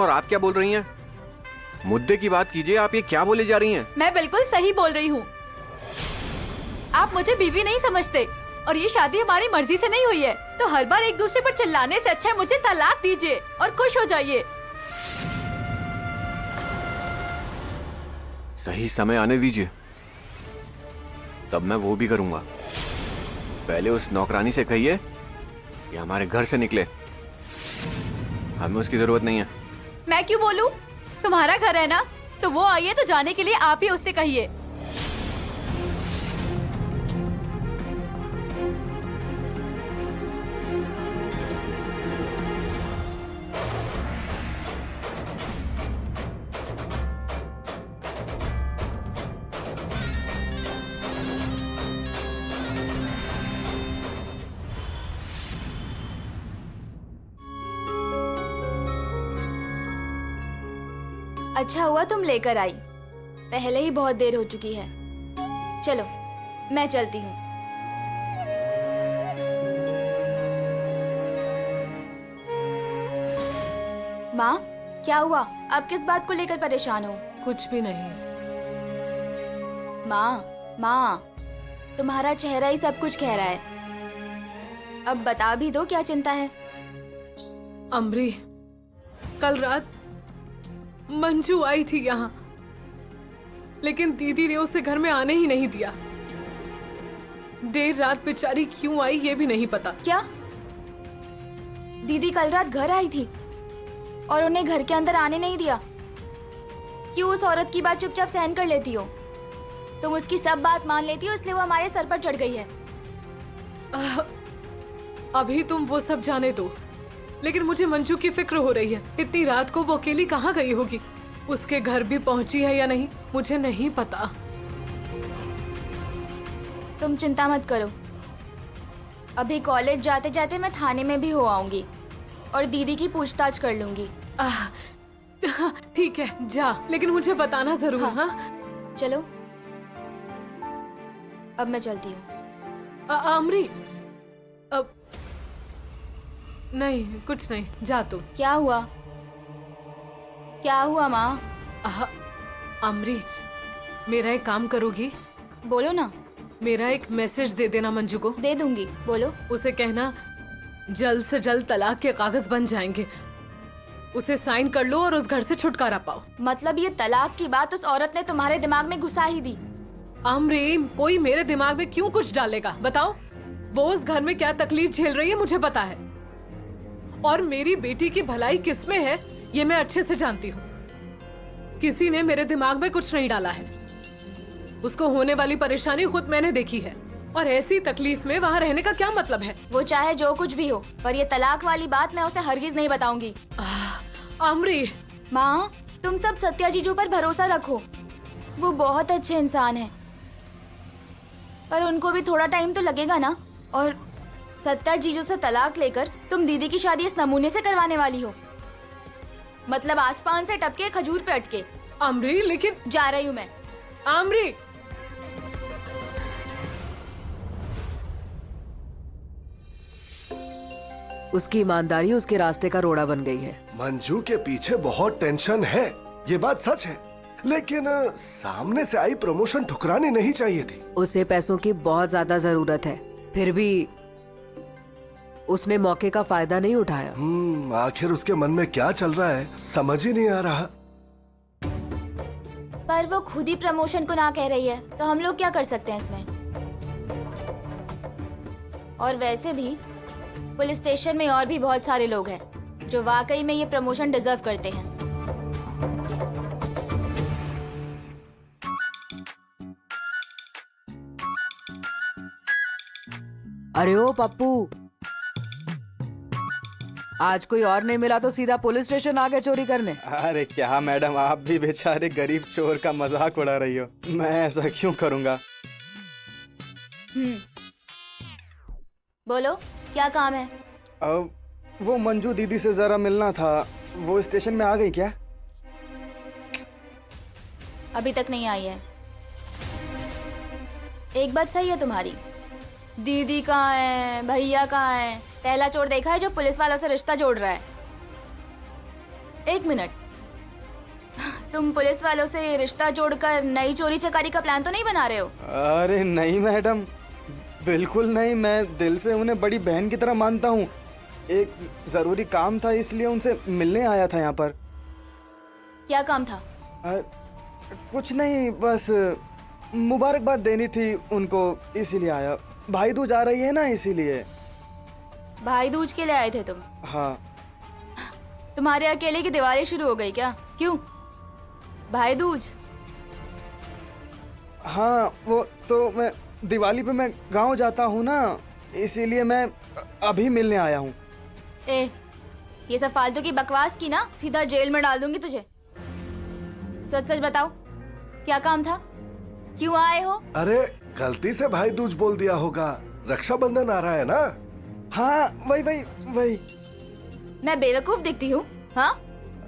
और आप क्या बोल रही हैं? मुद्दे की बात कीजिए, आप ये क्या बोले जा रही हैं? मैं बिल्कुल सही बोल रही हूँ। आप मुझे बीवी नहीं समझते और ये शादी हमारी मर्जी से नहीं हुई है, तो हर बार एक दूसरे पर चिल्लाने से अच्छा है मुझे तलाक दीजिए और खुश हो जाइए। सही समय आने दीजिए, तब मैं वो भी करूंगा। पहले उस नौकरानी से कहिए कि हमारे घर से निकले, हमें उसकी जरूरत नहीं है। मैं क्यों बोलूं? तुम्हारा घर है ना, तो वो आई है तो जाने के लिए आप ही उससे कहिए। अच्छा हुआ तुम लेकर आई, पहले ही बहुत देर हो चुकी है। चलो मैं चलती हूँ। माँ, क्या हुआ? आप किस बात को लेकर परेशान हो? कुछ भी नहीं। माँ, तुम्हारा चेहरा ही सब कुछ कह रहा है। अब बता भी दो, क्या चिंता है? अमरी, कल रात मंजू आई थी यहाँ, लेकिन दीदी ने उसे घर में आने ही नहीं दिया। देर रात बेचारी क्यों आई ये भी नहीं पता। क्या दीदी कल रात घर आई थी और उन्हें घर के अंदर आने नहीं दिया? क्यों उस औरत की बात चुपचाप सहन कर लेती हो? तुम उसकी सब बात मान लेती हो, इसलिए वो हमारे सर पर चढ़ गई है। अभी तुम वो सब जाने दो, लेकिन मुझे मंजू की फिक्र हो रही है। इतनी रात को वो अकेली कहाँ गई होगी? उसके घर भी पहुंची है या नहीं मुझे नहीं पता। तुम चिंता मत करो, अभी कॉलेज जाते जाते मैं थाने में भी हो आऊंगी और दीदी की पूछताछ कर लूंगी। ठीक है, जा, लेकिन मुझे बताना जरूर। हाँ, चलो अब मैं चलती हूँ। अमरी, अब नहीं, कुछ नहीं, जा तुम। क्या हुआ? क्या हुआ माँ? अमरी, मेरा एक काम करोगी? बोलो ना। मेरा एक मैसेज दे देना मंजू को। दे दूंगी, बोलो। उसे कहना जल्द से जल्द तलाक के कागज बन जाएंगे, उसे साइन कर लो और उस घर से छुटकारा पाओ। मतलब ये तलाक की बात उस औरत ने तुम्हारे दिमाग में घुसा ही दी? अमरी, कोई मेरे दिमाग में क्यों कुछ डालेगा? बताओ, वो उस घर में क्या तकलीफ झेल रही है मुझे पता है, और मेरी बेटी की भलाई किसमें है ये मैं अच्छे से जानती हूँ। किसी ने मेरे दिमाग में कुछ नहीं डाला है। उसको होने वाली परेशानी खुद मैंने देखी है, और ऐसी तकलीफ में वहाँ रहने का क्या मतलब है? वो चाहे जो कुछ भी हो, पर ये तलाक वाली बात मैं उसे हरगिज नहीं बताऊंगी। अमरी, माँ, तुम सब सत्या जीजू पर भरोसा रखो, वो बहुत अच्छे इंसान हैं, पर उनको भी थोड़ा टाइम तो लगेगा ना। और सत्या जीजू से तलाक लेकर तुम दीदी की शादी इस नमूने से करवाने वाली हो, मतलब आसमान से टपके खजूर पे अटके। अमरी, लेकिन जा रही हूँ मैं। अमरी, उसकी ईमानदारी उसके रास्ते का रोड़ा बन गई है। मंजू के पीछे बहुत टेंशन है, ये बात सच है, लेकिन सामने से आई प्रमोशन ठुकरानी नहीं चाहिए थी। उसे पैसों की बहुत ज्यादा जरूरत है, फिर भी उसने मौके का फायदा नहीं उठाया। आखिर उसके मन में क्या चल रहा है समझ ही नहीं आ रहा। पर वो खुद ही प्रमोशन को ना कह रही है, तो हम लोग क्या कर सकते हैं इसमें? और वैसे भी पुलिस स्टेशन में और भी बहुत सारे लोग हैं जो वाकई में ये प्रमोशन डिजर्व करते हैं। अरे ओ पप्पू, आज कोई और नहीं मिला तो सीधा पुलिस स्टेशन आ गए चोरी करने। अरे क्या मैडम, आप भी बेचारे गरीब चोर का मजाक उड़ा रही हो। मैं ऐसा क्यों करूंगा? बोलो, क्या काम है? वो मंजू दीदी से जरा मिलना था, वो स्टेशन में आ गई क्या? अभी तक नहीं आई है। एक बात सही है तुम्हारी, दीदी कहाँ है, भैया कहाँ है? पहला चोर देखा है जो पुलिस वालों से रिश्ता जोड़ रहा है। एक मिनट, तुम पुलिस वालों से रिश्ता जोड़कर नई चोरी चकारी का प्लान तो नहीं बना रहे हो? अरे नहीं मैडम, बिल्कुल नहीं। मैं दिल से उन्हें बड़ी बहन की तरह मानता हूँ। एक जरूरी काम था इसलिए उनसे मिलने आया था यहाँ पर। क्या काम था? कुछ नहीं, बस मुबारकबाद देनी थी उनको, इसीलिए आया। भाई दूज आ रही है ना, इसीलिए। भाई दूज के लिए आए थे तुम? हाँ। तुम्हारे अकेले की दिवाली शुरू हो गई क्या? क्यों? भाई दूज? हाँ, वो तो मैं दिवाली पे मैं गांव जाता हूँ ना, इसीलिए मैं अभी मिलने आया हूँ। ये सब फालतू की बकवास की ना, सीधा जेल में डाल दूंगी तुझे। सच सच बताओ, क्या काम था? क्यों आए हो? अरे गलती से भाई दूज बोल दिया होगा, रक्षाबंधन आ रहा है ना। हाँ, वही। मैं बेवकूफ दिखती हूँ? हाँ?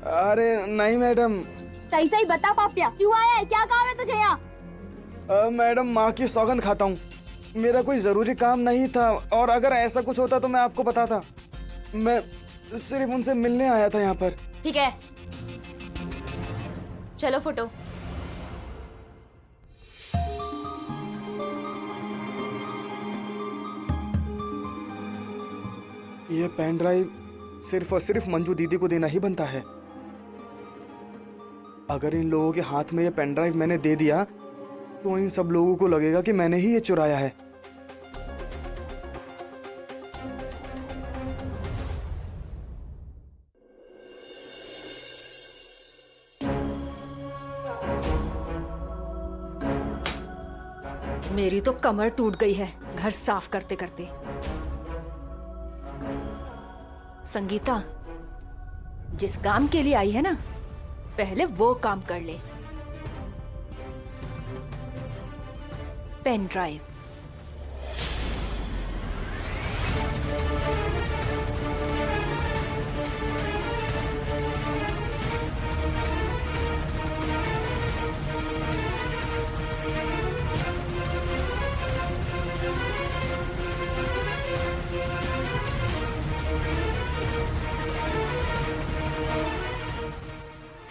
अरे नहीं मैडम। सही सही बता पापिया, क्यों आया है? क्या काम है तुझे यहाँ? मैडम, माँ की सौगंध खाता हूँ, मेरा कोई जरूरी काम नहीं था, और अगर ऐसा कुछ होता तो मैं आपको बताता। मैं सिर्फ उनसे मिलने आया था यहाँ पर। ठीक है, चलो फोटो। ये पेन ड्राइव सिर्फ और सिर्फ मंजू दीदी को देना ही बनता है। अगर इन लोगों के हाथ में ये पेन ड्राइव मैंने दे दिया तो इन सब लोगों को लगेगा कि मैंने ही ये चुराया है। मेरी तो कमर टूट गई है घर साफ करते करते। संगीता, जिस काम के लिए आई है ना, पहले वो काम कर ले। Pen drive.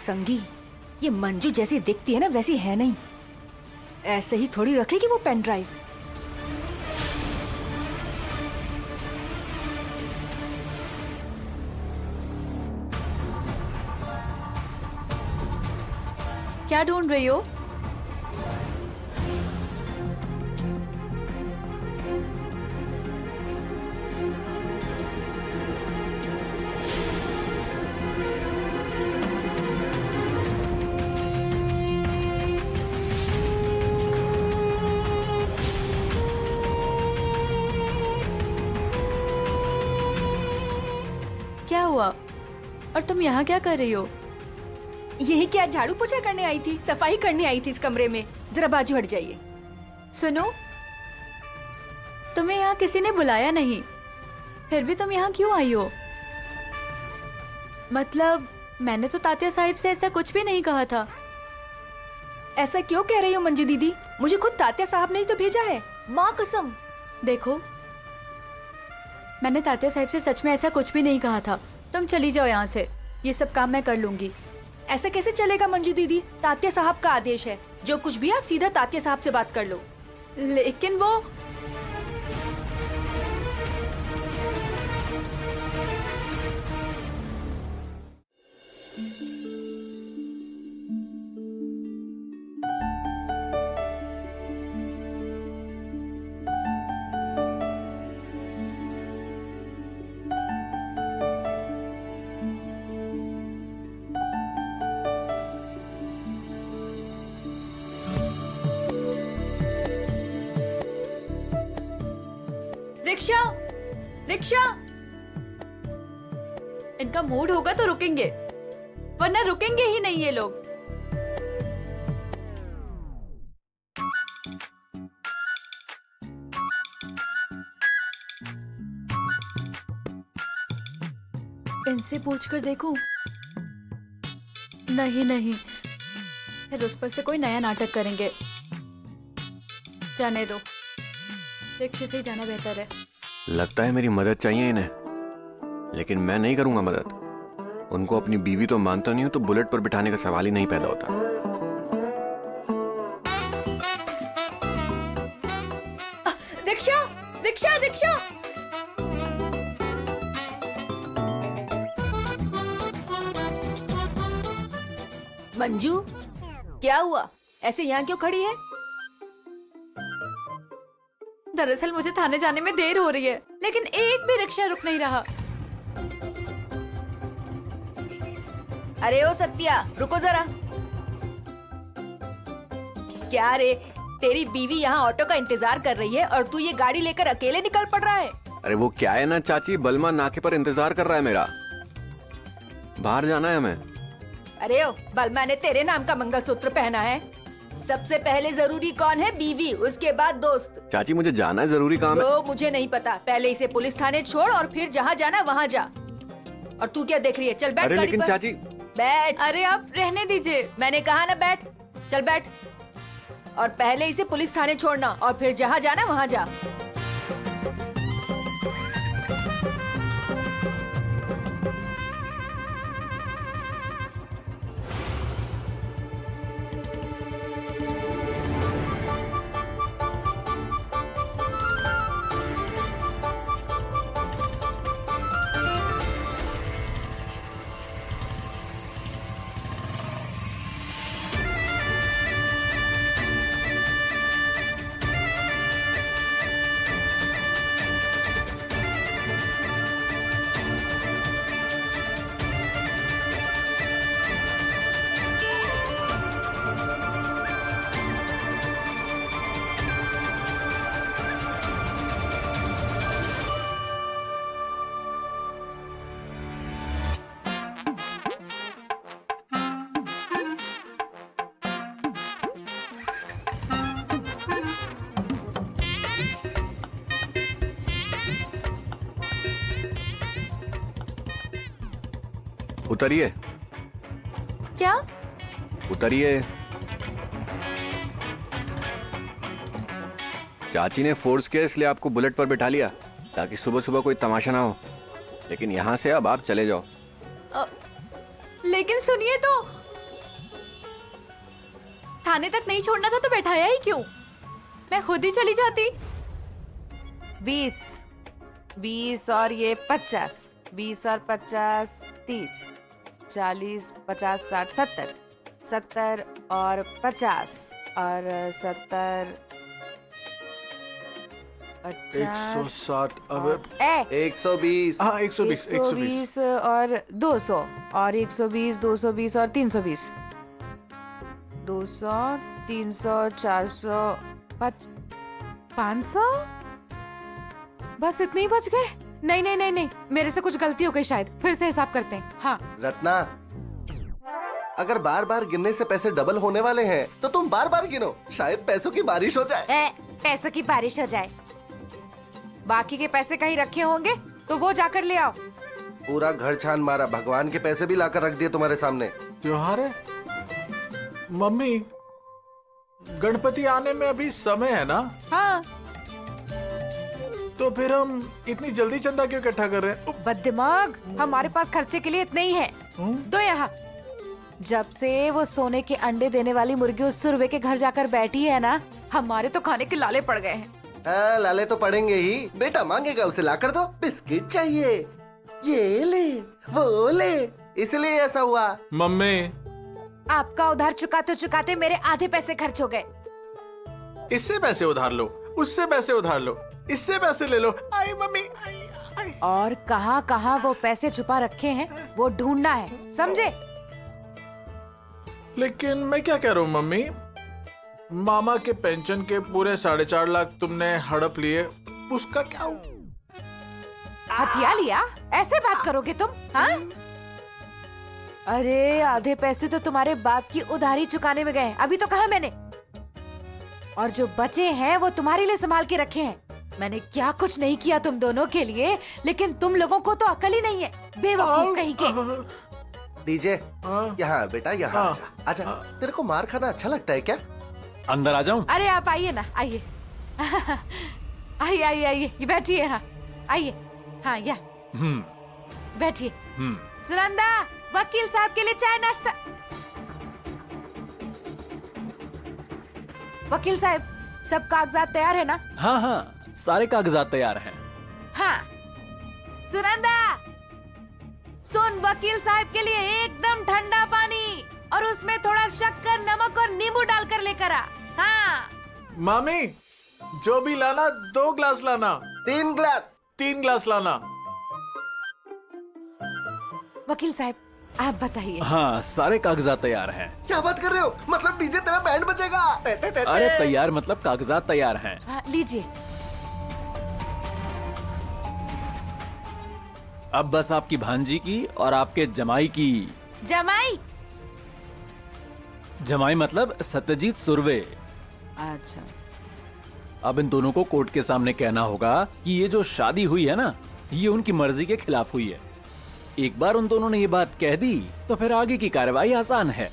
संगी, ये मंजू जैसी दिखती है ना, वैसी है नहीं। ऐसे ही थोड़ी रखेगी वो पेन ड्राइव। क्या ढूंढ रही हो? क्या हुआ? और तुम यहाँ क्या कर रही हो? यही क्या, झाड़ू पोछा करने आई थी, सफाई करने आई थी इस कमरे में। जरा बाजू हट जाइए। सुनो, तुम्हें यहाँ किसी ने बुलाया नहीं, फिर भी तुम यहाँ क्यों आई हो? मतलब मैंने तो तात्या साहिब से ऐसा कुछ भी नहीं कहा था। ऐसा क्यों कह रही हो मंजू दीदी? मुझे खुद तात्या साहब ने ही तो भेजा है, माँ कसम। देखो, मैंने तात्या साहिब से सच में ऐसा कुछ भी नहीं कहा था। तुम चली जाओ यहाँ से, ये सब काम मैं कर लूंगी। ऐसा कैसे चलेगा मंजू दीदी? तात्या साहब का आदेश है, जो कुछ भी आप सीधा तात्या साहब से बात कर लो। लेकिन वो रिक्शा, रिक्शा। इनका मूड होगा तो रुकेंगे, वरना रुकेंगे ही नहीं ये लोग। इनसे पूछकर देखूं? नहीं नहीं, फिर उस पर से कोई नया नाटक करेंगे। जाने दो, रिक्शे से ही जाना बेहतर है। लगता है मेरी मदद चाहिए इन्हें, लेकिन मैं नहीं करूंगा मदद। उनको अपनी बीवी तो मानता नहीं हूँ, तो बुलेट पर बिठाने का सवाल ही नहीं पैदा होता। Rickshaw rickshaw rickshaw. मंजू, क्या हुआ? ऐसे यहाँ क्यों खड़ी है? दरअसल मुझे थाने जाने में देर हो रही है, लेकिन एक भी रिक्शा रुक नहीं रहा। अरे ओ सत्या, रुको जरा। क्या रे, तेरी बीवी यहाँ ऑटो का इंतजार कर रही है और तू ये गाड़ी लेकर अकेले निकल पड़ रहा है? अरे वो क्या है ना चाची, बलमा नाके पर इंतजार कर रहा है मेरा। बाहर जाना है हमें। अरे ओ, बलमा ने तेरे नाम का मंगलसूत्र पहना है। सबसे पहले जरूरी कौन है? बीवी, उसके बाद दोस्त। चाची मुझे जाना है, जरूरी काम है। तो मुझे नहीं पता, पहले इसे पुलिस थाने छोड़ और फिर जहाँ जाना वहाँ जा। और तू क्या देख रही है? चल बैठ अरे गाड़ी लेकिन पर। चाची। बैठ। अरे आप रहने दीजिए। मैंने कहा ना बैठ। चल बैठ। और पहले इसे पुलिस थाने छोड़ना और फिर जहाँ जाना वहाँ जा। उतरिए। क्या? उतरिए। चाची ने फोर्स किया इसलिए आपको बुलेट पर बिठा लिया, ताकि सुबह सुबह कोई तमाशा ना हो। लेकिन यहाँ से अब आप चले जाओ। लेकिन सुनिए तो, थाने तक नहीं छोड़ना था तो बैठाया ही क्यों? मैं खुद ही चली जाती। 20 और ये 50, 20 और 50 30, 40 50 60 70, 70 और 50 और 70 160। अब ए 120। हाँ 120 120 और 200 और 120 220 और 320, 200 300 400 500। बस इतने ही बच गए? नहीं नहीं नहीं नहीं, मेरे से कुछ गलती हो गई शायद। फिर से हिसाब करते हैं। हाँ रत्ना, अगर बार बार गिनने से पैसे डबल होने वाले हैं तो तुम बार बार गिनो, शायद पैसों की बारिश हो जाए। पैसों की बारिश हो जाए। बाकी के पैसे कहीं रखे होंगे तो वो जाकर ले आओ। पूरा घर छान मारा, भगवान के पैसे भी लाकर रख दिए तुम्हारे सामने। त्योहार है मम्मी, गणपति आने में अभी समय है ना? हाँ, तो फिर हम इतनी जल्दी चंदा क्यों इकट्ठा कर रहे हैं? बददिमाग, हमारे पास खर्चे के लिए इतने ही है। तो यहाँ जब से वो सोने के अंडे देने वाली मुर्गी उस सुरवे के घर जाकर बैठी है ना, हमारे तो खाने के लाले पड़ गए हैं। हाँ, लाले तो पड़ेंगे ही। बेटा मांगेगा उसे लाकर दो। बिस्किट चाहिए, ये ले वो ले, इसलिए ऐसा हुआ। मम्मी, आपका उधार चुकाते चुकाते मेरे आधे पैसे खर्च हो गए। इससे पैसे उधार लो, उससे पैसे उधार लो, इससे पैसे ले लो। आई मम्मी, आई, आई। और कहाँ कहाँ वो पैसे छुपा रखे हैं वो ढूंढना है, समझे? लेकिन मैं क्या कह रहा हूँ मम्मी, मामा के पेंशन के पूरे 4.5 लाख तुमने हड़प लिए, उसका क्या हुआ? हथिया लिया? ऐसे बात करोगे तुम? हाँ? अरे आधे पैसे तो तुम्हारे बाप की उधारी चुकाने में गए, अभी तो कहा मैंने। और जो बचे हैं वो तुम्हारे लिए संभाल के रखे हैं। मैंने क्या कुछ नहीं किया तुम दोनों के लिए, लेकिन तुम लोगों को तो अकल ही नहीं है, बेवकूफ कहीं के। डीजे, यहाँ बेटा, यहाँ आजा। आजा, तेरे को मार खाना अच्छा लगता है क्या? अंदर आ जाऊं? अरे आप आइए ना, आइए। आइए आइए आइए, ये बैठिए। हाँ आइए। हाँ या बैठिए। सुनंदा, वकील साहब के लिए चाय नाश्ता। वकील साहब, सब कागजात तैयार है ना? हाँ हाँ, सारे कागजात तैयार हैं। हाँ। सुनंदा, सुन, वकील साहब के लिए एकदम ठंडा पानी और उसमें थोड़ा शक्कर, नमक और नींबू डालकर लेकर आ। हाँ। मामी, जो भी लाना 2 ग्लास लाना। 3 ग्लास। 3 ग्लास लाना। वकील साहब, आप बताइए। हाँ, सारे कागजात तैयार हैं। क्या बात कर रहे हो? मतलब डीजे तेरा बैंड बजेगा? अरे तैयार मतलब कागजात तैयार हैं। हाँ, लीजिए। अब बस आपकी भांजी की और आपके जमाई की। जमाई? जमाई मतलब सत्यजीत सुरवे। अच्छा। अब इन दोनों को कोर्ट के सामने कहना होगा कि ये जो शादी हुई है ना, ये उनकी मर्जी के खिलाफ हुई है। एक बार उन दोनों ने ये बात कह दी तो फिर आगे की कार्रवाई आसान है।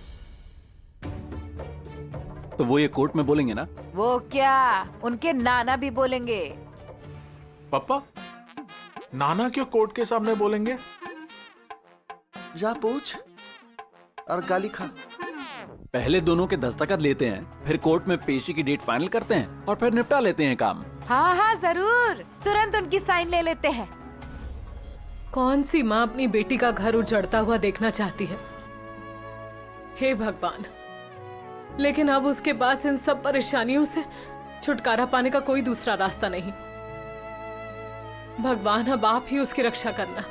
तो वो ये कोर्ट में बोलेंगे ना? वो क्या, उनके नाना भी बोलेंगे। पापा, नाना क्यों कोर्ट के सामने बोलेंगे? जा पूछ और गाली खा। पहले दोनों के दस्तखत लेते हैं, फिर कोर्ट में पेशी की डेट फाइनल करते हैं और फिर निपटा लेते हैं काम। हाँ हाँ जरूर, तुरंत उनकी साइन ले लेते हैं। कौन सी माँ अपनी बेटी का घर उजड़ता हुआ देखना चाहती है? हे भगवान, लेकिन अब उसके पास इन सब परेशानियों से छुटकारा पाने का कोई दूसरा रास्ता नहीं। भगवान, अब आप ही उसकी रक्षा करना।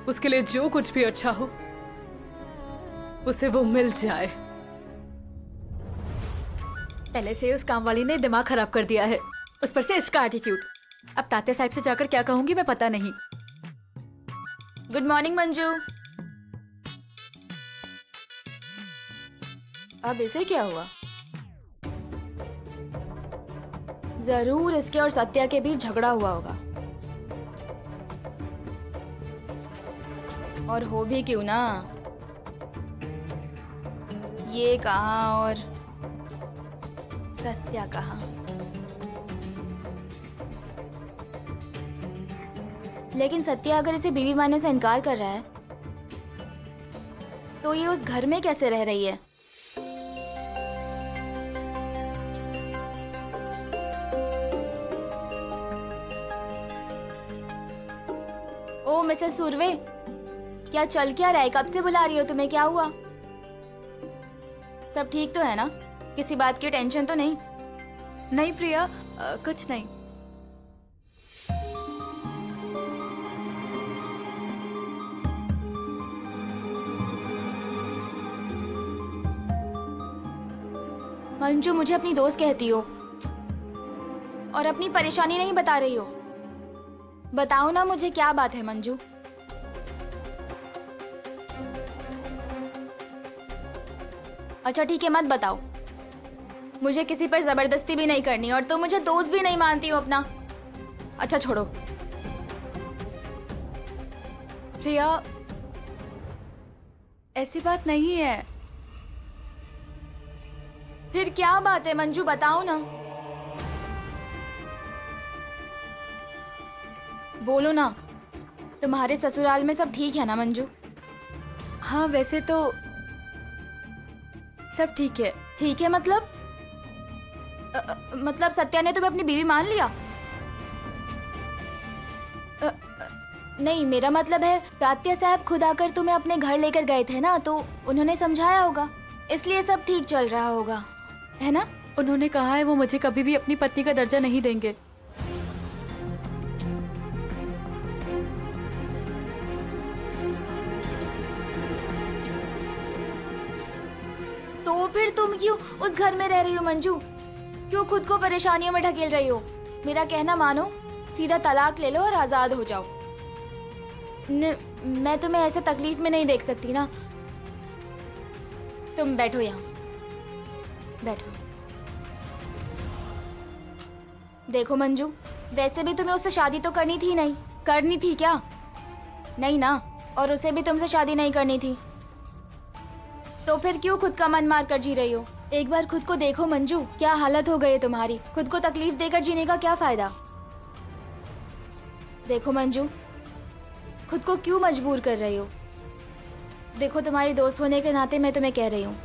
उसके लिए जो कुछ भी अच्छा हो उसे वो मिल जाए। पहले से उस काम वाली ने दिमाग खराब कर दिया है, उस पर से इसका एटीट्यूड। अब तात्या साहब से जाकर क्या कहूंगी मैं पता नहीं। Good morning Manju. अब इसे क्या हुआ? जरूर इसके और सत्या के बीच झगड़ा हुआ होगा। और हो भी क्यों ना, ये कहाँ और सत्या कहाँ। लेकिन सत्या अगर इसे बीवी मानने से इनकार कर रहा है तो ये उस घर में कैसे रह रही है? ओ मिसेस सुरवे, क्या चल क्या रहा है? कब से बुला रही हो? तुम्हें क्या हुआ? सब ठीक तो है ना? किसी बात की टेंशन तो नहीं? नहीं प्रिया, कुछ नहीं। मंजू, मुझे अपनी दोस्त कहती हो और अपनी परेशानी नहीं बता रही हो। बताओ ना मुझे, क्या बात है मंजू? अच्छा ठीक है, मत बताओ। मुझे किसी पर जबरदस्ती भी नहीं करनी और तुम मुझे दोस्त भी नहीं मानती हो अपना। अच्छा छोड़ो। प्रिया, ऐसी बात नहीं है। फिर क्या बात है मंजू, बताओ ना। बोलो ना। तुम्हारे ससुराल में सब ठीक है ना मंजू? हाँ वैसे तो सब ठीक है। ठीक है मतलब? मतलब सत्या ने तुम्हें अपनी बीवी मान लिया? नहीं, मेरा मतलब है तात्या साहब खुद आकर तुम्हें अपने घर लेकर गए थे ना, तो उन्होंने समझाया होगा, इसलिए सब ठीक चल रहा होगा, है ना? उन्होंने कहा है वो मुझे कभी भी अपनी पत्नी का दर्जा नहीं देंगे। तो फिर तुम क्यों उस घर में रह रही हो मंजू? क्यों खुद को परेशानियों में ढकेल रही हो? मेरा कहना मानो, सीधा तलाक ले लो और आजाद हो जाओ। मैं तुम्हें ऐसे तकलीफ में नहीं देख सकती ना। तुम बैठो यहाँ, बैठो। देखो मंजू, वैसे भी तुम्हें उससे शादी तो करनी थी नहीं? करनी थी क्या? नहीं ना। और उसे भी तुमसे शादी नहीं करनी थी, तो फिर क्यों खुद का मन मार कर जी रही हो? एक बार खुद को देखो मंजू, क्या हालत हो गई है तुम्हारी। खुद को तकलीफ देकर जीने का क्या फायदा? देखो मंजू, खुद को क्यों मजबूर कर रही हो? देखो, तुम्हारी दोस्त होने के नाते मैं तुम्हें कह रही हूँ,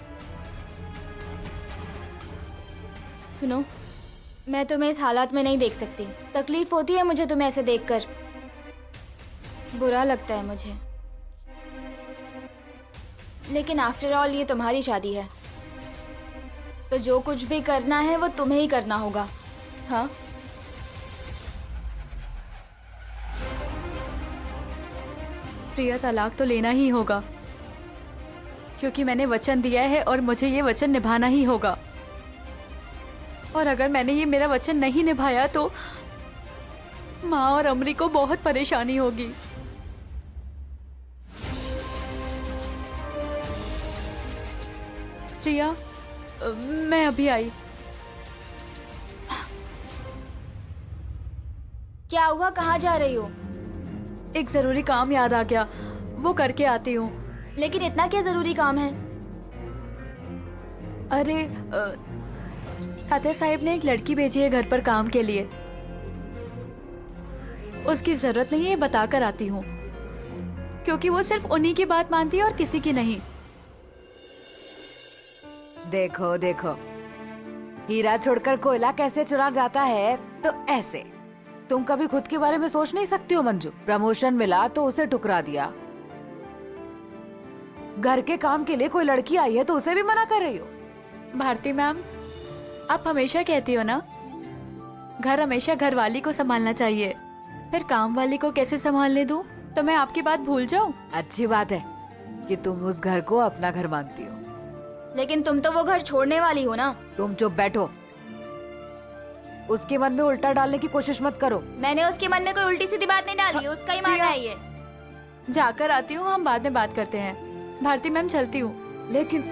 सुनो, मैं तुम्हें इस हालात में नहीं देख सकती। तकलीफ होती है मुझे तुम्हें ऐसे देखकर, बुरा लगता है मुझे, लेकिन आफ्टर ऑल ये तुम्हारी शादी है, तो जो कुछ भी करना है वो तुम्हें ही करना होगा। हाँ, प्रिया, तलाक तो लेना ही होगा, क्योंकि मैंने वचन दिया है और मुझे ये वचन निभाना ही होगा। और अगर मैंने ये मेरा वचन नहीं निभाया तो माँ और अमरी को बहुत परेशानी होगी। प्रिया, मैं अभी आई। क्या हुआ, कहाँ जा रही हो? एक जरूरी काम याद आ गया, वो करके आती हूँ। लेकिन इतना क्या जरूरी काम है? अरे तात्या साहब ने एक लड़की भेजी है घर पर काम के लिए। उसकी जरूरत नहीं है, बता कर आती हूँ, क्योंकि वो सिर्फ उन्हीं की बात मानती है और किसी की नहीं। देखो देखो, हीरा छोड़कर कोयला कैसे चुरा जाता है, तो ऐसे। तुम कभी खुद के बारे में सोच नहीं सकती हो मंजू? प्रमोशन मिला तो उसे ठुकरा दिया, घर के काम के लिए कोई लड़की आई है तो उसे भी मना कर रही हो। भारती मैम, आप हमेशा कहती हो ना, घर हमेशा घर वाली को संभालना चाहिए, फिर काम वाली को कैसे संभालने दूं? तो मैं आपकी बात भूल जाऊं? अच्छी बात है कि तुम उस घर को अपना घर मानती हो, लेकिन तुम तो वो घर छोड़ने वाली हो ना। तुम चुप बैठो, उसके मन में उल्टा डालने की कोशिश मत करो। मैंने उसके मन में कोई उल्टी सीधी बात नहीं डाली है, उसका ही मानना है ये। जाकर आती हूँ, हम बाद में बात करते हैं। भारती मैम, चलती हूँ। लेकिन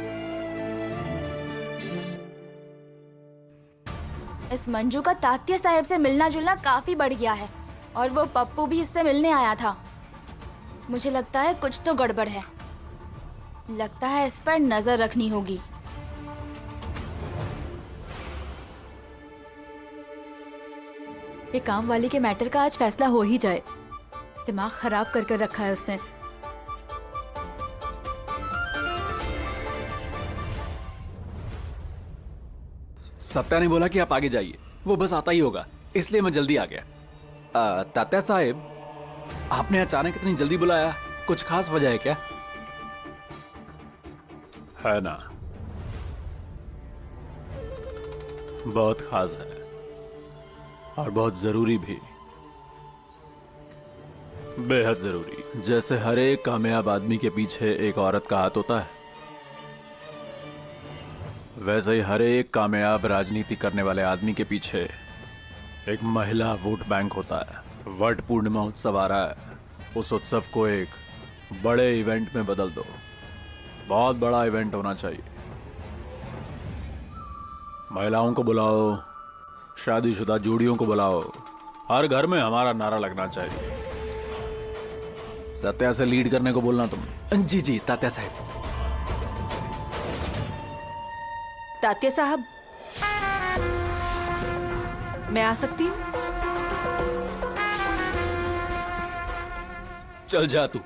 इस मंजू का तात्या साहब से मिलना जुलना काफी बढ़ गया है, और वो पप्पू भी इससे मिलने आया था। मुझे लगता है कुछ तो गड़बड़ है, लगता है इस पर नजर रखनी होगी। ये काम वाली के मैटर का आज फैसला हो ही जाए। दिमाग खराब कर कर रखा है उसने। सत्या ने बोला कि आप आगे जाइए, वो बस आता ही होगा, इसलिए मैं जल्दी आ गया। तात्या साहब, आपने अचानक इतनी जल्दी बुलाया, कुछ खास वजह है क्या? है ना, बहुत खास है और बहुत जरूरी भी, बेहद जरूरी। जैसे हर एक कामयाब आदमी के पीछे एक औरत का हाथ होता है, वैसे ही हर एक कामयाब राजनीति करने वाले आदमी के पीछे एक महिला वोट बैंक होता है। वट पूर्णिमा उत्सव आ रहा है, उस उत्सव को एक बड़े इवेंट में बदल दो, बहुत बड़ा इवेंट होना चाहिए। महिलाओं को बुलाओ, शादीशुदा जोड़ियों को बुलाओ, हर घर में हमारा नारा लगना चाहिए। सत्या से लीड करने को बोलना तुम। जी जी तात्या साहब। तात्या साहब, मैं आ सकती हूँ? चल जा तू,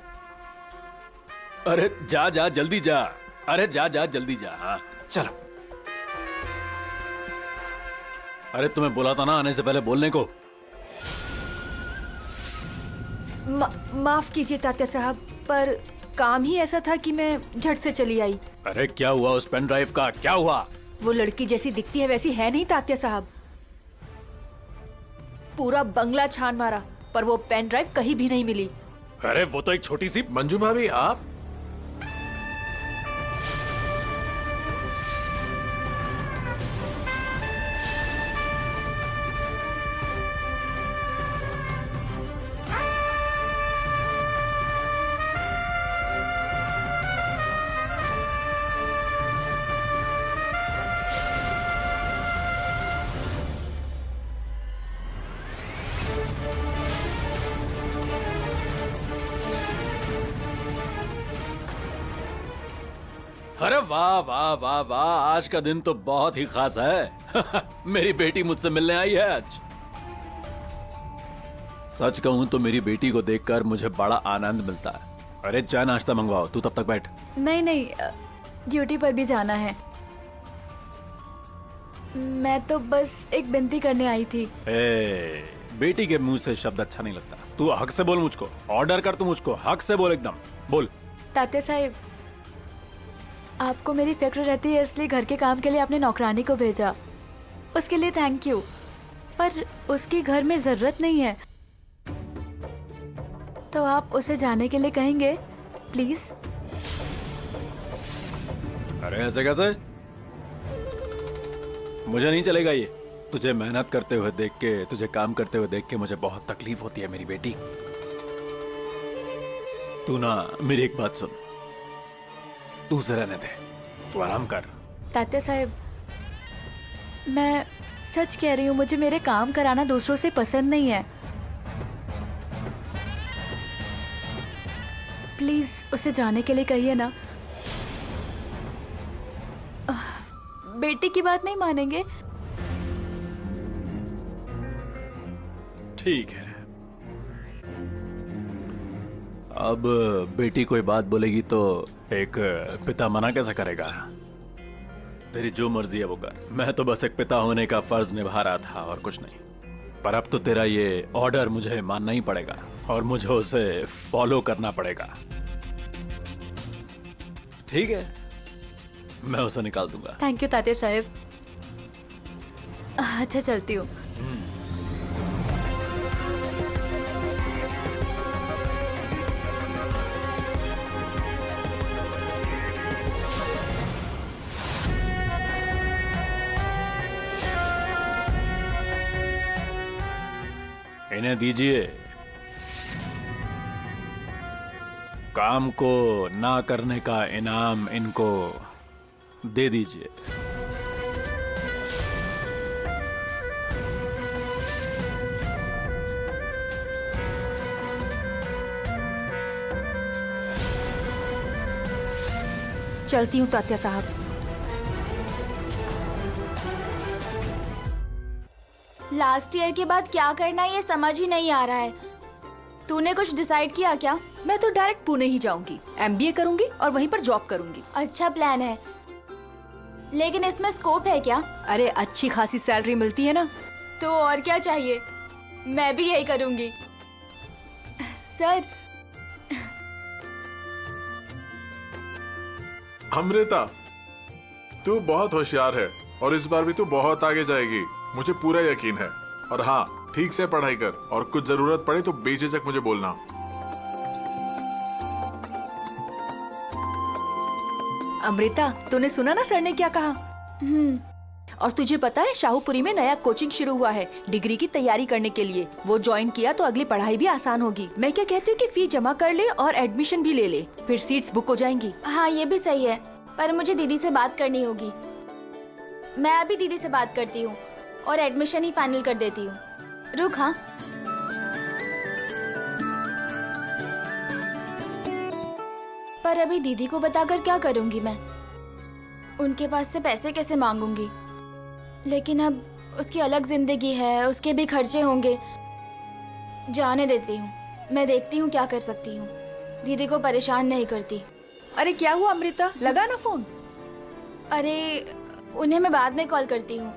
अरे जा जा जल्दी जा, अरे जा जा जल्दी जा। हाँ चलो। अरे तुम्हें बोला था ना आने से पहले बोलने को। माफ कीजिए तात्या साहब, पर काम ही ऐसा था कि मैं झट से चली आई। अरे क्या हुआ उस पेन ड्राइव का, क्या हुआ? वो लड़की जैसी दिखती है वैसी है नहीं तात्या साहब। पूरा बंगला छान मारा, पर वो पेन ड्राइव कहीं भी नहीं मिली। अरे वो तो एक छोटी सी। मंजू भाभी, आप अरे वाह वाह वाह वाह, आज का दिन तो बहुत ही खास है। मेरी बेटी मुझसे मिलने आई है आज। सच कहूं तो मेरी बेटी को देखकर मुझे बड़ा आनंद मिलता है। अरे चाय नाश्ता मंगवाओ, तू तब तक बैठ। नहीं नहीं, ड्यूटी पर भी जाना है। मैं तो बस एक विनती करने आई थी। ए, बेटी के मुंह से शब्द अच्छा नहीं लगता। तू हक से बोल मुझको, ऑर्डर कर तू मुझको, हक से बोल, एकदम बोल। तात्या साहब, आपको मेरी फिक्र रहती है इसलिए घर के काम के लिए आपने नौकरानी को भेजा, उसके लिए थैंक यू। पर उसकी घर में जरूरत नहीं है, तो आप उसे जाने के लिए कहेंगे प्लीज। अरे ऐसे कैसे? मुझे नहीं चलेगा ये। तुझे मेहनत करते हुए देख के, तुझे काम करते हुए देख के मुझे बहुत तकलीफ होती है मेरी बेटी। तू ना मेरी एक बात सुन, तू उसे रहने दे, तू आराम कर। तात्या साहब, मैं सच कह रही हूँ, मुझे मेरे काम कराना दूसरों से पसंद नहीं है। प्लीज उसे जाने के लिए कहिए ना। बेटी की बात नहीं मानेंगे? ठीक है, अब बेटी कोई बात बोलेगी तो एक पिता मना कैसे करेगा? तेरी जो मर्जी है वो कर। मैं तो बस एक पिता होने का फर्ज निभा रहा था और कुछ नहीं। पर अब तो तेरा ये ऑर्डर मुझे मानना ही पड़ेगा और मुझे उसे फॉलो करना पड़ेगा। ठीक है, मैं उसे निकाल दूंगा। थैंक यू तात्या साहब। अच्छा चलती हूँ। इन्हें दीजिए, काम को ना करने का इनाम इनको दे दीजिए। चलती हूँ तात्या साहब। लास्ट ईयर के बाद क्या करना है ये समझ ही नहीं आ रहा है। तूने कुछ डिसाइड किया क्या? मैं तो डायरेक्ट पुणे ही जाऊंगी, MBA करूंगी और वहीं पर जॉब करूंगी। अच्छा प्लान है, लेकिन इसमें स्कोप है क्या? अरे अच्छी खासी सैलरी मिलती है ना। तो और क्या चाहिए, मैं भी यही करूंगी। सर, अमृता, तू बहुत होशियार है और इस बार भी तू बहुत आगे जाएगी, मुझे पूरा यकीन है। और हाँ, ठीक से पढ़ाई कर और कुछ जरूरत पड़े तो बेझिझक मुझे बोलना। अमृता, तूने सुना ना सर ने क्या कहा? और तुझे पता है शाहूपुरी में नया कोचिंग शुरू हुआ है डिग्री की तैयारी करने के लिए। वो ज्वाइन किया तो अगली पढ़ाई भी आसान होगी। मैं क्या कहती हूँ कि फी जमा कर ले और एडमिशन भी ले ले, फिर सीट्स बुक हो जाएंगी। हाँ ये भी सही है, पर मुझे दीदी से बात करनी होगी। मैं अभी दीदी से बात करती हूँ और एडमिशन ही फाइनल कर देती हूँ। रुक। हाँ, पर अभी दीदी को बताकर क्या करूँगी मैं? उनके पास से पैसे कैसे मांगूंगी? लेकिन अब उसकी अलग जिंदगी है, उसके भी खर्चे होंगे। जाने देती हूँ, मैं देखती हूँ क्या कर सकती हूँ। दीदी को परेशान नहीं करती। अरे क्या हुआ अमृता, लगा ना फोन। अरे उन्हें मैं बाद में कॉल करती हूँ,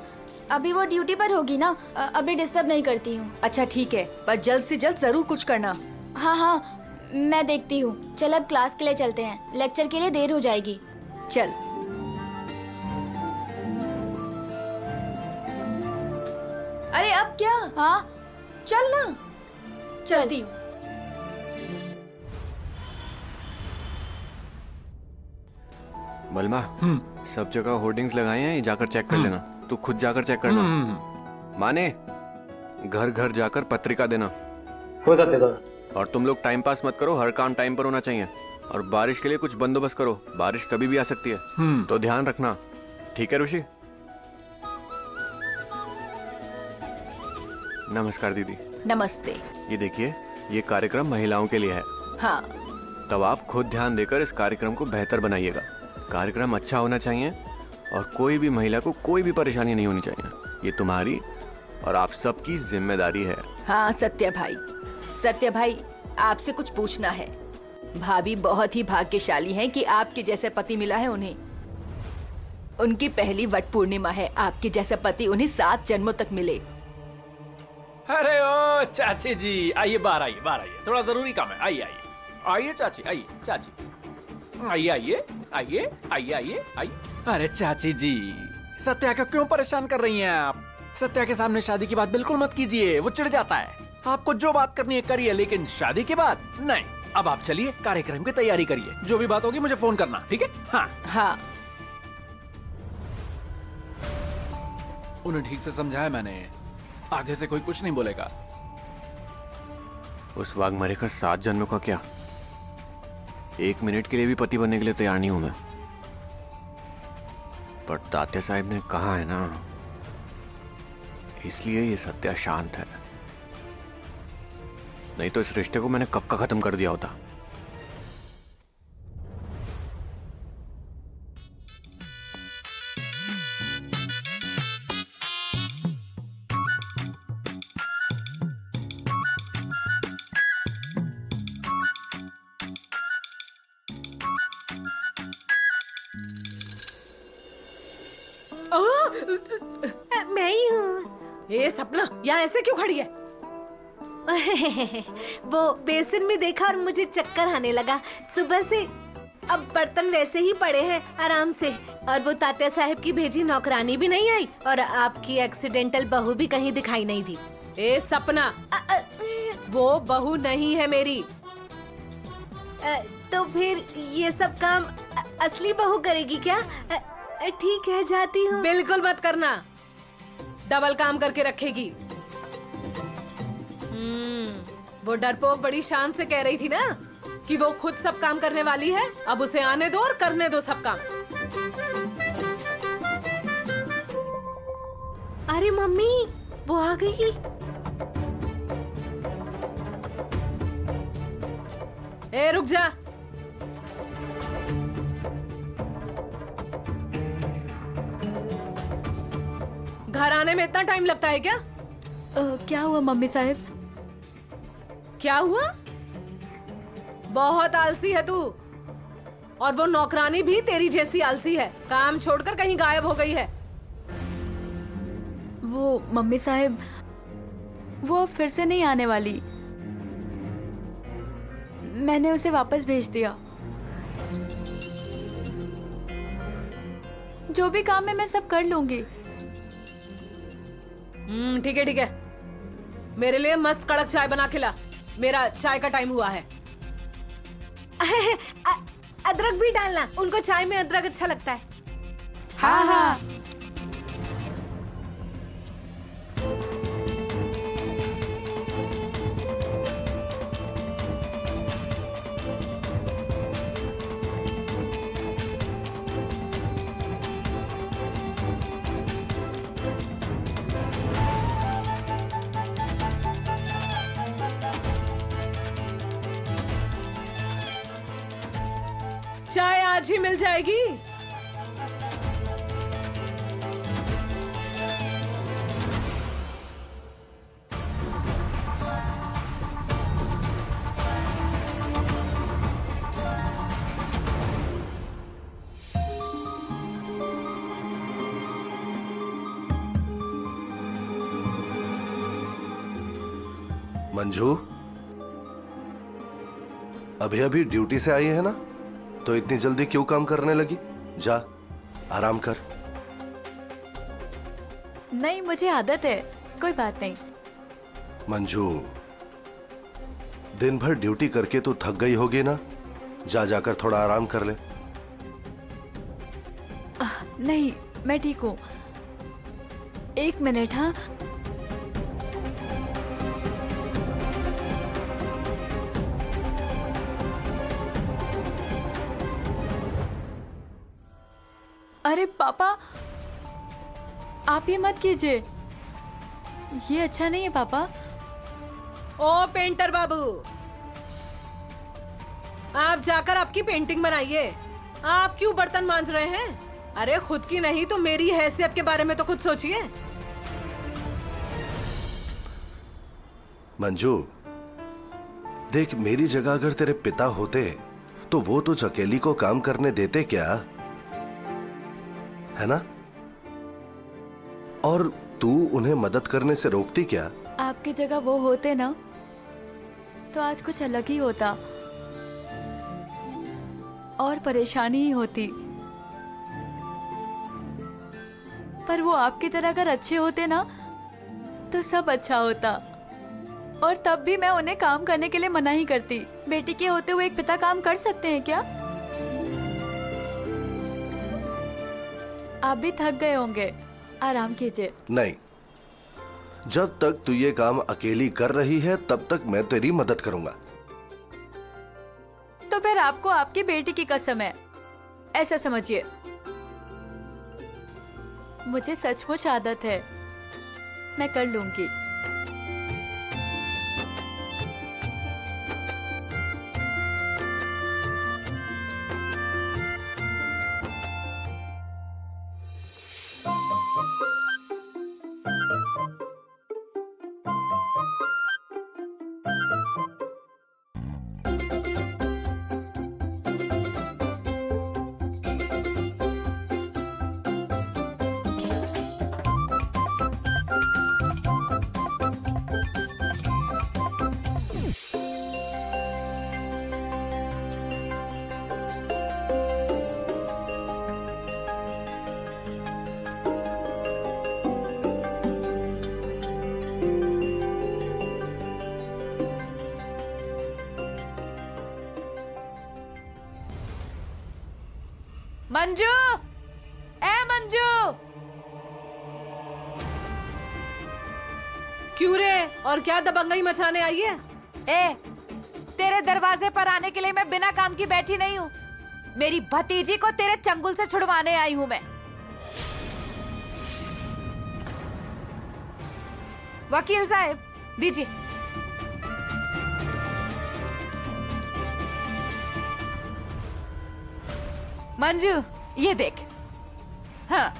अभी वो ड्यूटी पर होगी ना, अभी डिस्टर्ब नहीं करती हूँ। अच्छा ठीक है, पर जल्द से जल्द जरूर कुछ करना। हाँ हाँ, मैं देखती हूँ। चल अब क्लास के लिए चलते हैं, लेक्चर के लिए देर हो जाएगी। चल। अरे अब क्या? हाँ चल ना। चलती हूँ। बलमा, सब जगह होर्डिंग्स लगाए हैं, जाकर चेक कर लेना। तू खुद जाकर चेक करना। माने, घर घर जाकर पत्रिका देना। हो सकते तो। और तुम लोग टाइम पास मत करो, हर काम टाइम पर होना चाहिए। और बारिश के लिए कुछ बंदोबस्त करो, बारिश कभी भी आ सकती है, तो ध्यान रखना। ठीक है ऋषि? नमस्कार दीदी। नमस्ते। ये देखिए, ये कार्यक्रम महिलाओं के लिए है। हाँ। तब आप खुद ध्यान देकर इस कार्यक्रम को बेहतर बनाइएगा। कार्यक्रम अच्छा होना चाहिए और कोई भी महिला को कोई भी परेशानी नहीं होनी चाहिए। ये तुम्हारी और आप सबकी जिम्मेदारी है। हाँ सत्य भाई, सत्य भाई आपसे कुछ पूछना है। भाभी बहुत ही भाग्यशाली हैं कि आपके जैसे पति मिला है उन्हें। उनकी पहली वट पूर्णिमा है, आपके जैसा पति उन्हें 7 जन्मों तक मिले। अरे ओ चाची जी, आइए बाहर आइए, थोड़ा जरूरी काम है। आइए आइए चाची, आइए चाची, आइए। अरे चाची जी, सत्या को क्यों परेशान कर रही हैं आप? सत्या के सामने शादी की बात बिल्कुल मत कीजिए, वो चिढ़ जाता है। आपको जो बात करनी है करिए, लेकिन शादी की बात नहीं। अब आप चलिए, कार्यक्रम की तैयारी करिए। जो भी बात होगी मुझे फोन करना, ठीक है? हाँ। उन्हें ठीक से समझाया मैंने, आगे से कोई कुछ नहीं बोलेगा। उस वाघमारे का 7 जन्मों का क्या, 1 मिनट के लिए भी पति बनने के लिए तैयार नहीं हूं मैं। पर तात्या साहब ने कहा है ना, इसलिए ये सत्या शांत है। नहीं तो इस रिश्ते को मैंने कब का खत्म कर दिया होता। मैं ही हूँ। ये सपना यहाँ ऐसे क्यों खड़ी है? वो बेसिन में देखा और मुझे चक्कर आने लगा सुबह से। अब बर्तन वैसे ही पड़े हैं आराम से, और वो तात्या साहब की भेजी नौकरानी भी नहीं आई, और आपकी एक्सीडेंटल बहू भी कहीं दिखाई नहीं दी। ए सपना, वो बहू नहीं है मेरी। तो फिर ये सब काम असली बहू करेगी क्या? ठीक है, जाती हूँ। बिल्कुल मत करना, डबल काम करके रखेगी। वो डरपोक बड़ी शान से कह रही थी ना कि वो खुद सब काम करने वाली है। अब उसे आने दो और करने दो सब काम। अरे मम्मी, वो आ गई। ए रुक जा। घर आने में इतना टाइम लगता है क्या? क्या हुआ मम्मी साहब? क्या हुआ? बहुत आलसी है तू, और वो नौकरानी भी तेरी जैसी आलसी है। काम छोड़कर कहीं गायब हो गई है। वो मम्मी साहब, वो फिर से नहीं आने वाली। मैंने उसे वापस भेज दिया। जो भी काम है मैं सब कर लूंगी। ठीक है ठीक है, मेरे लिए मस्त कड़क चाय बना के ला, मेरा चाय का टाइम हुआ है। अदरक भी डालना, उनको चाय में अदरक अच्छा लगता है। हाँ हाँ। चाय आज ही मिल जाएगी। मंजू, अभी अभी ड्यूटी से आई है ना, तो इतनी जल्दी क्यों काम करने लगी? जा आराम कर। नहीं, मुझे आदत है, कोई बात नहीं। मंजू, दिन भर ड्यूटी करके तू थक गई होगी ना, जा जाकर थोड़ा आराम कर ले। नहीं, मैं ठीक हूँ। 1 मिनट। हाँ, अरे पापा, आप ये मत कीजिए, ये अच्छा नहीं है पापा। ओ पेंटर बाबू, आप जाकर आपकी पेंटिंग बनाइए। आप क्यों बर्तन मांज रहे हैं? अरे खुद की नहीं तो मेरी हैसियत के बारे में तो कुछ सोचिए। मंजू, देख, मेरी जगह अगर तेरे पिता होते तो वो तुझ अकेली को काम करने देते क्या, है ना? और तू उन्हें मदद करने से रोकती क्या? आपकी जगह वो होते ना तो आज कुछ अलग ही होता और परेशानी ही होती। पर वो आपकी तरह अगर अच्छे होते ना तो सब अच्छा होता, और तब भी मैं उन्हें काम करने के लिए मना ही करती। बेटी के होते हुए एक पिता काम कर सकते हैं क्या? आप भी थक गए होंगे, आराम कीजिए। नहीं, जब तक तू ये काम अकेली कर रही है तब तक मैं तेरी मदद करूंगा। तो फिर आपको आपकी बेटी की कसम है, ऐसा समझिए। मुझे सचमुच आदत है, मैं कर लूंगी। मंजू, ए मंजू। क्यों रे, और क्या दबंगई मचाने आई है? ए, तेरे दरवाजे पर आने के लिए मैं बिना काम की बैठी नहीं हूँ। मेरी भतीजी को तेरे चंगुल से छुड़वाने आई हूँ मैं। वकील साहब, दीजिए। मंजू, ये देख। हाँ,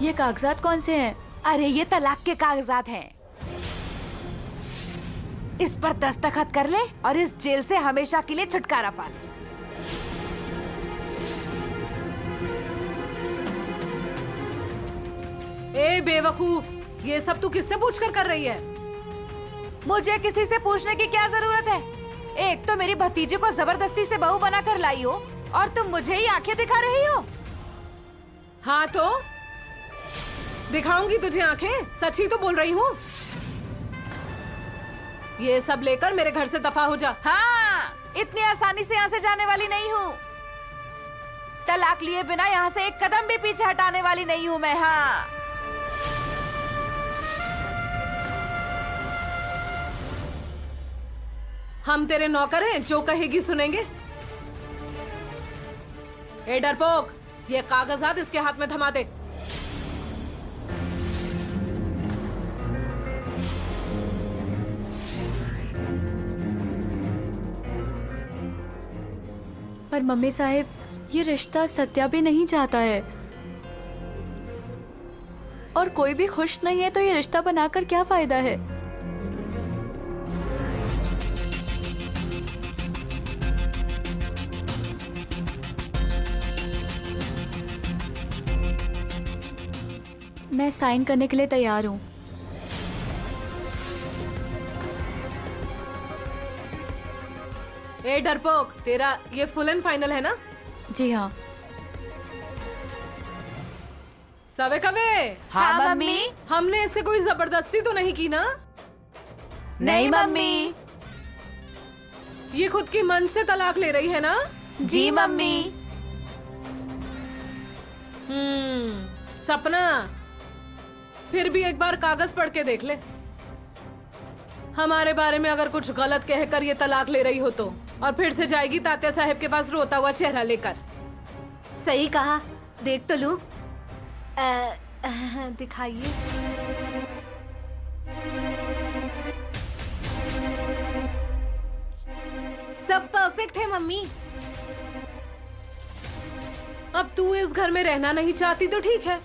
ये कागजात कौन से हैं? अरे ये तलाक के कागजात हैं। इस पर दस्तखत कर ले और इस जेल से हमेशा के लिए छुटकारा पा ले। ए बेवकूफ, ये सब तू किससे पूछकर कर रही है? मुझे किसी से पूछने की क्या जरूरत है? एक तो मेरी भतीजी को जबरदस्ती से बहू बनाकर लाई हो और तुम मुझे ही आंखें दिखा रही हो। हाँ तो दिखाऊंगी तुझे आंखें, सच ही तो बोल रही हूँ। ये सब लेकर मेरे घर से दफा हो जा। हाँ, इतनी आसानी से यहाँ से जाने वाली नहीं हूँ। तलाक लिए बिना यहाँ से एक कदम भी पीछे हटाने वाली नहीं हूँ मैं। हाँ, हम तेरे नौकर हैं, जो कहेगी सुनेंगे। ए डरपोक, ये कागजात इसके हाथ में थमा दे। पर मम्मी साहिब, ये रिश्ता सत्या भी नहीं चाहता है और कोई भी खुश नहीं है, तो ये रिश्ता बनाकर क्या फायदा है? मैं साइन करने के लिए तैयार हूँ। ए डरपोक, तेरा ये फुल एंड फाइनल है ना? जी हाँ। सवे कवे। हाँ मम्मी। हमने इससे कोई जबरदस्ती तो नहीं की ना? नहीं मम्मी। ये खुद की मन से तलाक ले रही है ना? जी मम्मी। सपना, फिर भी एक बार कागज पढ़ के देख ले। हमारे बारे में अगर कुछ गलत कहकर ये तलाक ले रही हो तो, और फिर से जाएगी तात्या साहब के पास रोता हुआ चेहरा लेकर। सही कहा, देख तो लूं। दिखाइए। सब परफेक्ट है मम्मी। अब तू इस घर में रहना नहीं चाहती तो ठीक है,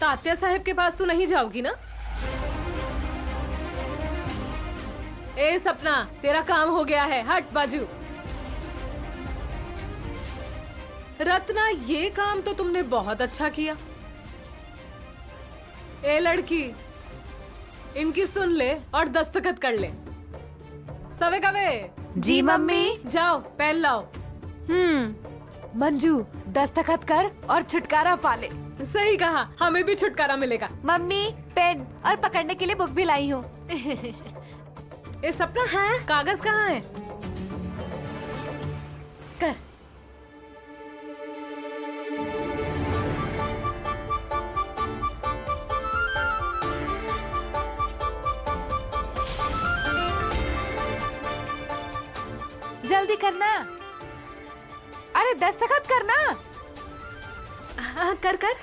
तात्या साहब के पास तू नहीं जाओगी ना? ए सपना, तेरा काम हो गया है, हट बाजू। रत्ना, ये काम तो तुमने बहुत अच्छा किया। ए लड़की, इनकी सुन ले और दस्तखत कर ले। सवे कवे। जी मम्मी। जाओ पेन लाओ। मंजू, दस्तखत कर और छुटकारा पाले। सही कहा, हमें भी छुटकारा मिलेगा। मम्मी, पेन और पकड़ने के लिए बुक भी लाई हूँ। ए सपना, है कागज कहाँ है? कर। जल्दी करना। अरे दस्तखत करना। हाँ, कर कर।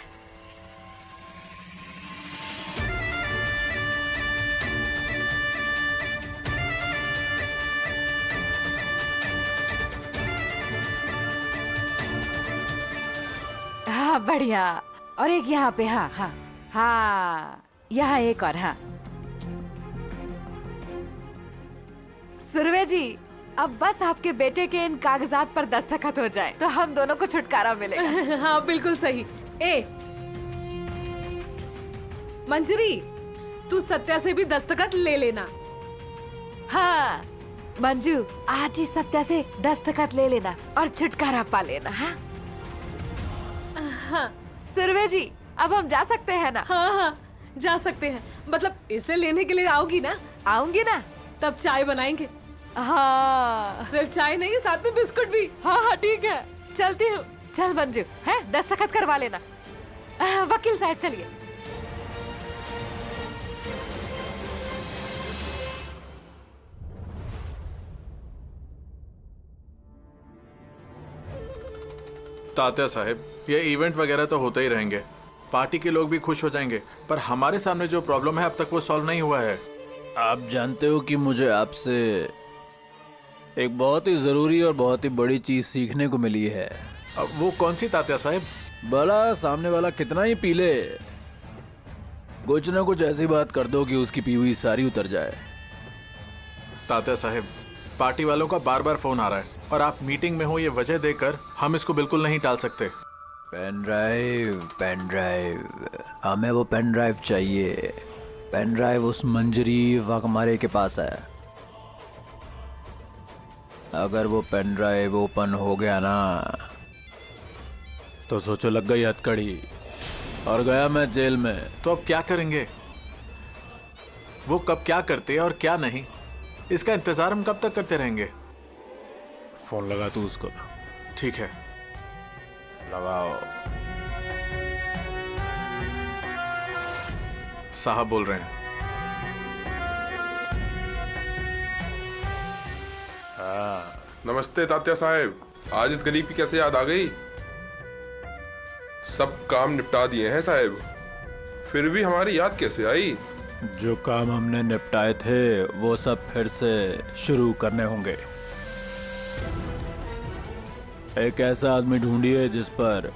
हाँ बढ़िया। और एक यहाँ पे। हाँ हाँ हाँ, यहाँ एक और। हाँ सुरवे जी, अब बस आपके बेटे के इन कागजात पर दस्तखत हो जाए तो हम दोनों को छुटकारा मिलेगा। हाँ बिल्कुल सही। ए मंजरी, तू सत्या से भी दस्तखत ले लेना। हाँ मंजू, आज ही सत्या से दस्तखत ले लेना और छुटकारा पा लेना। हाँ हाँ सुरवे जी, अब हम जा सकते हैं ना? हाँ हाँ, जा सकते हैं। मतलब इसे लेने के लिए आओगी ना? आऊंगी ना। तब चाय बनाएंगे। हाँ सिर्फ चाय नहीं, साथ में बिस्कुट भी। हाँ हाँ ठीक है, चलती हूँ। चल मंजू, है दस्तखत करवा लेना। वकील साहब चलिए। तात्या साहब, ये इवेंट वगैरह तो होते ही रहेंगे, पार्टी के लोग भी खुश हो जाएंगे, पर हमारे सामने जो प्रॉब्लम है अब तक वो सॉल्व नहीं हुआ है। आप जानते हो कि मुझे आपसे एक बहुत ही जरूरी और बहुत ही बड़ी चीज सीखने को मिली है। अब वो कौन सी तात्या साहब? भला सामने वाला कितना ही पी ले, कुछ ना कुछ ऐसी बात कर दो कि उसकी पी हुई सारी उतर जाए। तात्या साहब, पार्टी वालों का बार बार फोन आ रहा है और आप मीटिंग में हो ये वजह देकर हम इसको बिल्कुल नहीं टाल सकते। पेन ड्राइव, हमें वो पेन ड्राइव चाहिए। पेन ड्राइव उस मंजरी वाघमारे के पास है। अगर वो पेन ड्राइव ओपन हो गया ना तो सोचो लग गई हथकड़ी और गया मैं जेल में। तो अब क्या करेंगे? वो कब क्या करते हैं और क्या नहीं, इसका इंतजार हम कब तक करते रहेंगे? फोन लगा तू उसको। ठीक है, लगाओ। साहब बोल रहे हैं। नमस्ते तात्या साहब, आज इस गरीब की कैसे याद आ गई? सब काम निपटा दिए हैं साहब, फिर भी हमारी याद कैसे आई? जो काम हमने निपटाए थे वो सब फिर से शुरू करने होंगे। एक ऐसा आदमी ढूंढिए जिस पर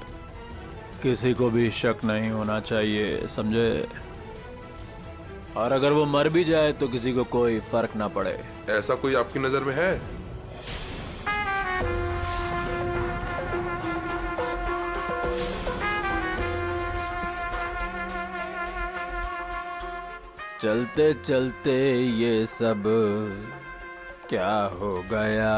किसी को भी शक नहीं होना चाहिए, समझे? और अगर वो मर भी जाए तो किसी को कोई फर्क ना पड़े। ऐसा कोई आपकी नजर में है? चलते चलते ये सब क्या हो गया।